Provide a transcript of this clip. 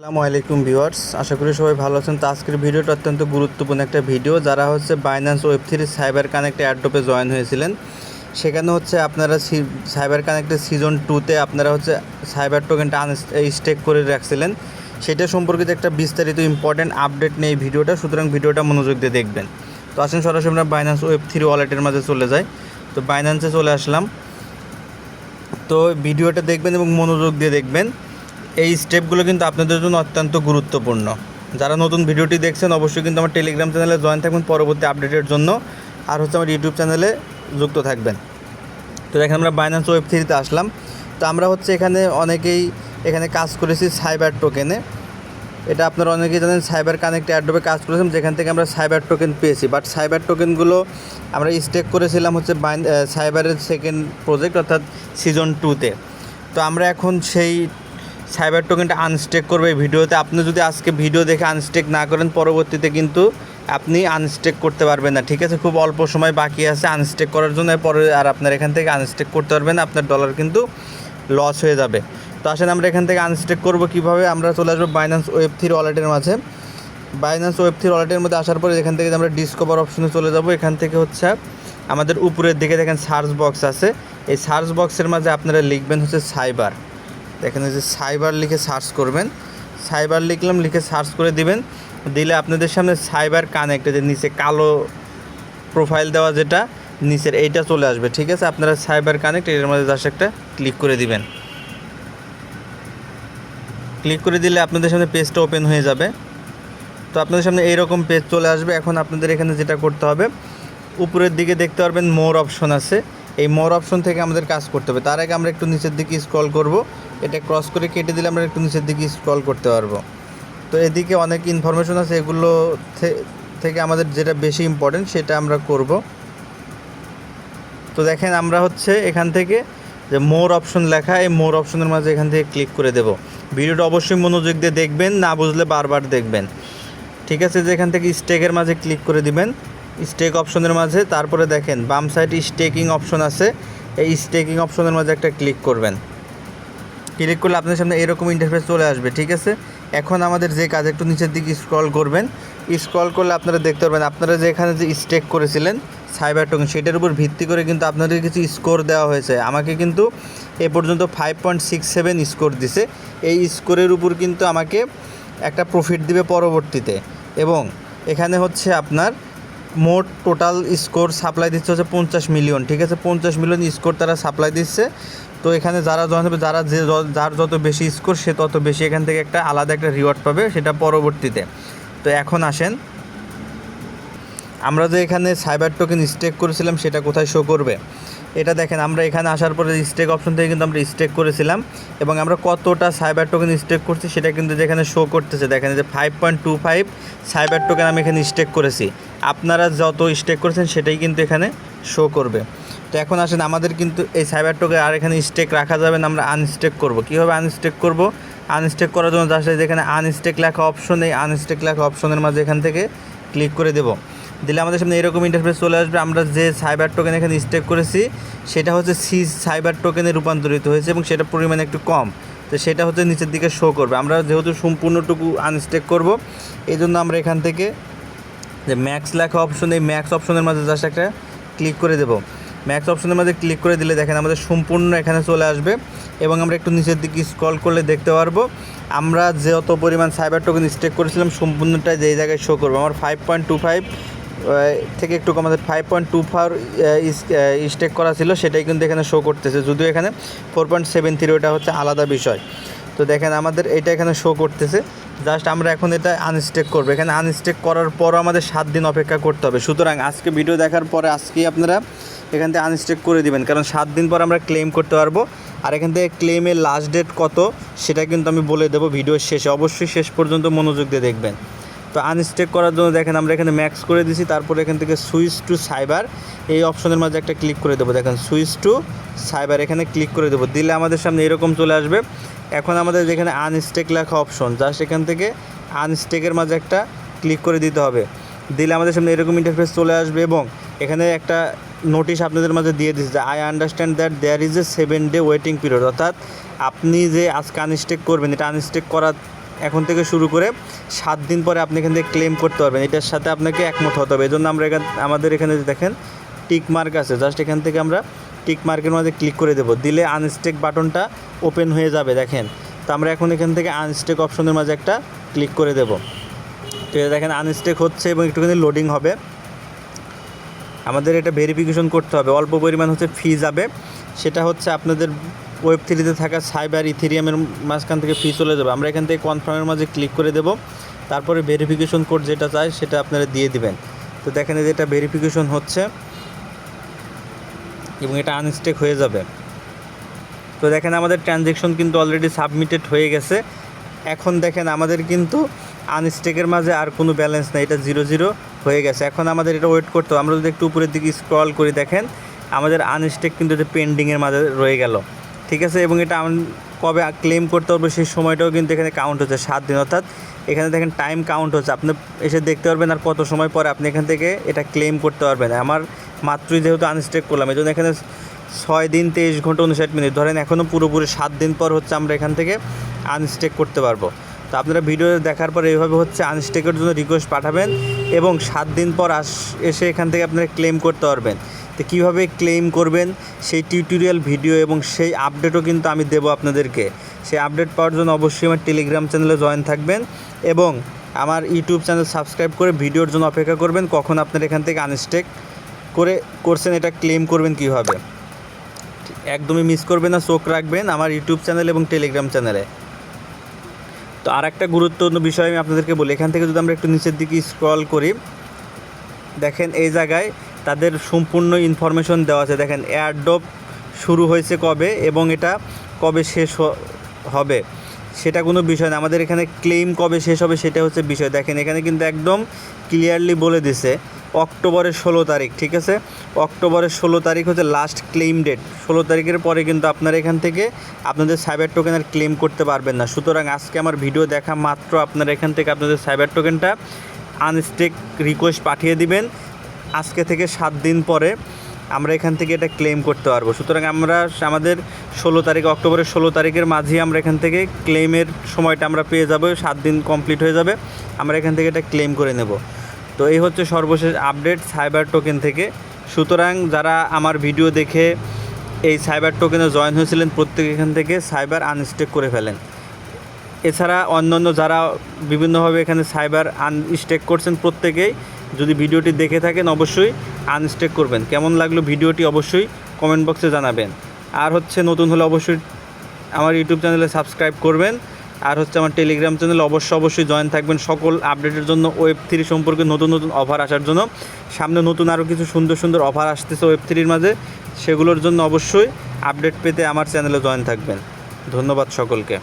আসসালামু আলাইকুম ভিউয়ার্স, আশা করি সবাই ভালো আছেন। তো আজকের ভিডিওটা অত্যন্ত গুরুত্বপূর্ণ একটা ভিডিও। যারা বাইন্যান্স ওয়েব3 সাইবার কানেক্ট এয়ারড্রপে জয়েন হয়েছিলেন, সেখানে আপনারা সাইবার কানেক্টের সিজন 2তে আপনারা সাইবার টোকেনটা স্টেক করে রাখছিলেন, সেটা সম্পর্কিত একটা বিস্তারিত ইম্পর্টেন্ট আপডেট নেই ভিডিওটা। সুতরাং ভিডিওটা মনোযোগ দিয়ে দেখবেন। তো আসেন সরাসরি আমরা বাইন্যান্স ওয়েব3 ওয়ালেটের মাঝে চলে যাই। তো বাইন্যান্সে চলে আসলাম। তো ভিডিওটা দেখবেন এবং মনোযোগ দিয়ে দেখবেন। এই স্টেপগুলো কিন্তু আপনাদের জন্য অত্যন্ত গুরুত্বপূর্ণ। যারা নতুন ভিডিওটি দেখছেন অবশ্যই কিন্তু আমার টেলিগ্রাম চ্যানেলে জয়েন থাকবেন পরবর্তী আপডেটের জন্য, আর আমার ইউটিউব চ্যানেলে যুক্ত থাকবেন। তো দেখেন আমরা বাইন্যান্স ওয়েব3তে আসলাম। তো আমরা এখানে অনেকেই এখানে কাজ করেছি সাইবার টোকেনে। এটা আপনারা অনেকেই জানেন, সাইবার কানেক্ট এয়ারড্রপে কাজ করেছিলাম, যেখান থেকে আমরা সাইবার টোকেন পেয়েছি। বাট সাইবার টোকেনগুলো আমরা স্টেক করেছিলাম সাইবারের সেকেন্ড প্রজেক্ট অর্থাৎ সিজন 2তে। তো আমরা এখন সেই সাইবার টোকেনটা আনস্টেক করবে এই ভিডিওতে। আপনি যদি আজকে ভিডিও দেখে আনস্টেক না করেন, পরবর্তীতে কিন্তু আপনি আনস্টেক করতে পারবেন না। ঠিক আছে, খুব অল্প সময় বাকি আছে আনস্টেক করার জন্য, পরে আর আপনার এখান থেকে আনস্টেক করতে পারবেন না, আপনার ডলার কিন্তু লস হয়ে যাবে। তো আসেন আমরা এখান থেকে আনস্টেক করব কীভাবে। আমরা চলে আসবো বাইন্যান্স ওয়েব3 ওয়ালেটের মাঝে। বাইন্যান্স ওয়েব3 ওয়ালেটের মধ্যে আসার পরে এখান থেকে আমরা ডিসকভার অপশনে চলে যাব। এখান থেকে আমাদের উপরের দিকে দেখেন সার্চ বক্স আছে। এই সার্চ বক্সের মাঝে আপনারা লিখবেন সাইবার। দেখেন সাইবার লিখে সার্চ করবেন। সাইবার লিখলাম, লিখে সার্চ করে দিবেন। দিলে আপনাদের সামনে সাইবার কানেক্ট, যে নিচে কালো প্রোফাইল দেওয়া যেটা নিচের, এইটা চলে আসবে। ঠিক আছে, আপনারা সাইবার কানেক্ট এর মধ্যে জাস্ট একটা ক্লিক করে দিবেন। ক্লিক করে দিলে আপনাদের সামনে পেজটা ওপেন হয়ে যাবে। তো আপনাদের সামনে এইরকম পেজ চলে আসবে। এখন আপনাদের এখানে যেটা করতে হবে, উপরের দিকে দেখতে পারবেন মোর অপশন আছে। এই মোর অপশন থেকে আমাদের কাজ করতে হবে। তার আগে আমরা একটু নিচের দিকে স্ক্রল করব। এটা ক্রস করে কেটে দিলে আমরা একটু নিচের দিকে স্ক্রল করতে পারবো। তো এদিকে অনেক ইনফরমেশন আছে, এগুলো থেকে আমাদের যেটা বেশি ইম্পর্টেন্ট সেটা আমরা করব। তো দেখেন আমরা এখান থেকে যে মোর অপশন লেখা, এই মোর অপশনের মাঝে এখান থেকে ক্লিক করে দেব। ভিডিওটা অবশ্যই মনোযোগ দিয়ে দেখবেন, না বুঝলে বারবার দেখবেন। ঠিক আছে, যে এখান থেকে স্টেকের মাঝে ক্লিক করে দিবেন, স্টেক অপশনের মাঝে। তারপরে দেখেন বাম সাইডে স্টেকিং অপশন আছে, এই স্টেকিং অপশনের মাঝে একটা ক্লিক করবেন। ক্লিক করলে আপনাদের সামনে এরকম ইন্টারফেস চলে আসবে। ঠিক আছে, এখন আমাদের যে কাজ, একটু নিচের দিকে স্ক্রল করবেন। স্ক্রল করলে আপনারা দেখতে পারবেন আপনারা যে এখানে যে স্টেক করেছিলেন সাইবার টোকেন, সেটার উপর ভিত্তি করে কিন্তু আপনাদের কিছু স্কোর দেওয়া হয়েছে। আমাকে কিন্তু এ পর্যন্ত 5.67 স্কোর দিছে। এই স্কোরের উপর কিন্তু আমাকে একটা প্রফিট দিবে পরবর্তীতে। এবং এখানে আপনার মোট টোটাল স্কোর সাপ্লাই দিচ্ছে 50 মিলিয়ন। ঠিক আছে, 50 মিলিয়ন স্কোর তারা সাপ্লাই দিচ্ছে। তো এখানে যারা জয়েন হবে, যার যত বেশি স্কোর সে তত বেশি এখান থেকে একটা আলাদা একটা রিওয়ার্ড পাবে, সেটা পরবর্তীতে। তো এখন আসেন আমরা যে এখানে সাইবার টোকেন স্টেক করেছিলাম সেটা কোথায় শো করবে। এটা দেখেন, আমরা এখানে আসার পরে স্টেক অপশন থেকে কিন্তু আমরা স্টেক করেছিলাম, এবং আমরা কতটা সাইবার টোকেন স্টেক করছি সেটা কিন্তু যেখানে শো করতেছে। দেখেন যে 5.25 সাইবার টোকেন আমি এখানে স্টেক করেছি। আপনারা যত স্টেক করেছেন সেটাই কিন্তু এখানে শো করবে। তো এখন আসেন, আমাদের কিন্তু এই সাইবার টোকেন আর এখানে স্টেক রাখা যাবে না, আমরা আনস্টেক করব। কীভাবে আনস্টেক করব? আনস্টেক করার জন্য জাস্ট যেখানে আনস্টেক লেখা অপশন, এই আনস্টেক লেখা অপশনের মাঝে এখান থেকে ক্লিক করে দেব। দিলে আমাদের সামনে এরকম ইন্টারফেস চলে আসবে। আমরা যে সাইবার টোকেন এখানে স্টেক করেছি সেটা সাইবার টোকেনে রূপান্তরিত হয়েছে, এবং সেটার পরিমাণ একটু কম। তো সেটা নিচের দিকে শো করবে। আমরা যেহেতু সম্পূর্ণটুকু আনস্টেক করব, এই জন্য আমরা এখান থেকে যে ম্যাক্স লেখা অপশন, এই ম্যাক্স অপশনের মাঝে জাস্ট একটা ক্লিক করে দেব। ম্যাক্স অপশনের মাঝে ক্লিক করে দিলে দেখেন আমাদের সম্পূর্ণ এখানে চলে আসবে, এবং আমরা একটু নিচের দিকে স্ক্রল করলে দেখতে পারবো আমরা যত পরিমাণ সাইবার টোকেন স্টেক করেছিলাম সম্পূর্ণটা যেই জায়গায় শো করবো। আমার 5.25 থেকে একটু কম, আমাদের 5.24 স্টেক করা ছিল, সেটাই কিন্তু এখানে শো করতেছে। যদিও এখানে 4.73, ওটা আলাদা বিষয়। তো দেখেন আমাদের এটা এখানে শো করতেছে। জাস্ট আমরা এখন এটা আনস্টেক করবো। এখানে আনস্টেক করার পরও আমাদের 7 দিন অপেক্ষা করতে হবে। সুতরাং আজকে ভিডিও দেখার পরে আজকেই আপনারা এখান থেকে আনস্টেক করে দিবেন, কারণ 7 দিন পর আমরা ক্লেম করতে পারবো। আর এখান থেকে ক্লেমের লাস্ট ডেট কত সেটা কিন্তু আমি বলে দেবো ভিডিওর শেষে। অবশ্যই শেষ পর্যন্ত মনোযোগ দিয়ে দেখবেন। তো আনস্টেক করার জন্য দেখেন আমরা এখানে ম্যাক্স করে দিয়েছি। তারপরে এখান থেকে সুইচ টু সাইবার, এই অপশনের মাঝে একটা ক্লিক করে দেবো। দেখেন সুইচ টু সাইবার, এখানে ক্লিক করে দেবো। দিলে আমাদের সামনে এরকম চলে আসবে। এখন আমাদের যেখানে আনস্টেক লেখা অপশন, জাস্ট এখান থেকে আনস্টেকের মাঝে একটা ক্লিক করে দিতে হবে। দিলে আমাদের সামনে এরকম ইন্টারফেস চলে আসবে, এবং এখানে একটা নোটিশ আপনাদের মাঝে দিয়ে দিচ্ছে যে I understand that there is a 7 day waiting period. অর্থাৎ আপনি যে আজকে আনস্টেক করবেন, এটা আনস্টেক করার এখন থেকে শুরু করে 7 দিন পরে আপনি এখান থেকে ক্লেম করতে পারবেন। এটার সাথে আপনাকে একমত হতে হবে। এই জন্য আমরা আমাদের এখানে দেখেন টিক মার্ক আছে, জাস্ট এখান থেকে আমরা টিক মার্কের মধ্যে ক্লিক করে দেবো, দিলে আনস্টেক বাটনটা ওপেন হয়ে যাবে। দেখেন তো আমরা এখন এখান থেকে আনস্টেক অপশনের মাঝে একটা ক্লিক করে দেবো। তো দেখেন আনস্টেক হচ্ছে এবং একটুখানি লোডিং হবে। আমাদের এটা ভেরিফিকেশন করতে হবে। অল্প পরিমাণ হচ্ছে ফি যাবে, সেটা হচ্ছে আপনাদের ওয়েব3তে থাকা সাইবার ইথেরিয়ামের মাঝখান থেকে ফি চলে যাবে। আমরা এখান থেকে কনফার্মের মাঝে ক্লিক করে দেব, তারপরে ভেরিফিকেশন কোড যেটা চাই সেটা আপনারা দিয়ে দিবেন। তো দেখেন যে এটা ভেরিফিকেশন হচ্ছে এবং এটা আনস্টেক হয়ে যাবে। তো দেখেন আমাদের ট্রানজ্যাকশন কিন্তু অলরেডি সাবমিটেড হয়ে গেছে। এখন দেখেন আমাদের কিন্তু আনস্টেকের মাঝে আর কোনো ব্যালেন্স নেই, এটা 0 হয়ে গেছে। এখন আমাদের এটা ওয়েট করতে হবে। আমরা যদি একটু উপরের দিকে স্ক্রল করি দেখেন আমাদের আনস্টেক কিন্তু যে পেন্ডিংয়ের মাঝে রয়ে গেল, ঠিক আছে। এবং এটা কবে ক্লেম করতে পারবো সেই সময়টাও কিন্তু এখানে কাউন্ট হচ্ছে 7 দিন, অর্থাৎ এখানে দেখেন টাইম কাউন্ট হচ্ছে। আপনি এসে দেখতে পারবেন আর কত সময় পরে আপনি এখান থেকে এটা ক্লেম করতে পারবেন। আমার মাত্রই যেহেতু আনস্টেক করলাম এই জন্য এখানে 6 দিন 23 ঘন্টা 59 মিনিট, ধরেন এখনও পুরোপুরি 7 দিন পর হচ্ছে আমরা এখান থেকে আনস্টেক করতে পারবো। তো আপনারা ভিডিও দেখার পর এইভাবে হচ্ছে আনস্টেকের জন্য রিকোয়েস্ট পাঠাবেন এবং 7 দিন পর এসে এখান থেকে আপনারা ক্লেম করতে পারবেন। তো কীভাবে ক্লেম করবেন সেই টিউটোরিয়াল ভিডিও এবং সেই আপডেটও কিন্তু আমি দেবো আপনাদেরকে। সেই আপডেট পাওয়ার জন্য অবশ্যই আমার টেলিগ্রাম চ্যানেলে জয়েন থাকবেন এবং আমার ইউটিউব চ্যানেল সাবস্ক্রাইব করে ভিডিওর জন্য অপেক্ষা করবেন কখন আপনারা এখান থেকে আনস্টেক করছেন এটা ক্লেম করবেন কীভাবে। একদমই মিস করবেন না, চোখ রাখবেন আমার ইউটিউব চ্যানেল এবং টেলিগ্রাম চ্যানেলে। তো আর একটা গুরুত্বপূর্ণ বিষয় আমি আপনাদেরকে বলি, এখান থেকে যদি আমরা একটু নিচের দিকে স্ক্রল করি দেখেন এই জায়গায় তাদের সম্পূর্ণ ইনফরমেশন দেওয়া আছে। দেখেন এয়ারড্রপ শুরু হয়েছে কবে এবং এটা কবে শেষ হবে সেটা কোনো বিষয় না, আমাদের এখানে ক্লেম কবে শেষ হবে সেটা হচ্ছে বিষয়। দেখেন এখানে কিন্তু একদম ক্লিয়ারলি বলে দিছে অক্টোবরের 16 তারিখ, ঠিক আছে। অক্টোবরের 16 তারিখ হচ্ছে লাস্ট ক্লেম ডেট। 16 তারিখের পরে কিন্তু আপনারা এখান থেকে আপনাদের সাইবার টোকেন আর ক্লেম করতে পারবেন না। সুতরাং আজকে আমার ভিডিও দেখা মাত্র আপনারা এখান থেকে আপনাদের সাইবার টোকেনটা আনস্টেক রিকোয়েস্ট পাঠিয়ে দিবেন। আজকে থেকে 7 দিন পরে আমরা এখান থেকে এটা ক্লেম করতে পারবো। সুতরাং আমরা আমাদের 16 তারিখ অক্টোবরের 16 তারিখের মাঝেই আমরা এখান থেকে ক্লেমের সময়টা আমরা পেয়ে যাবো, 7 দিন কমপ্লিট হয়ে যাবে, আমরা এখান থেকে এটা ক্লেম করে নেব। তো এই হচ্ছে সর্বশেষ আপডেট সাইবার টোকেন থেকে। সুতরাং যারা আমার ভিডিও দেখে এই সাইবার টোকেনে জয়েন হয়েছিলেন প্রত্যেকে এখান থেকে সাইবার আনস্টেক করে ফেলেন। এছাড়া অন্যান্য যারা বিভিন্নভাবে এখানে সাইবার আনস্টেক করছেন প্রত্যেকেই যদি ভিডিওটি দেখে থাকেন অবশ্যই আনস্টেক করবেন। কেমন লাগলো ভিডিওটি অবশ্যই কমেন্ট বক্সে জানাবেন। আর হচ্ছে নতুন হলে অবশ্যই আমার ইউটিউব চ্যানেলে সাবস্ক্রাইব করবেন। আর হচ্ছে আমার টেলিগ্রাম চ্যানেলে অবশ্যই জয়েন থাকবেন সকল আপডেটের জন্য। ওয়েব3 সম্পর্কে নতুন অফার আসার জন্য, সামনে নতুন আরও কিছু সুন্দর অফার আসতেছে ওয়েব3-র মাঝে, সেগুলোর জন্য অবশ্যই আপডেট পেতে আমার চ্যানেলে জয়েন থাকবেন। ধন্যবাদ সকলকে।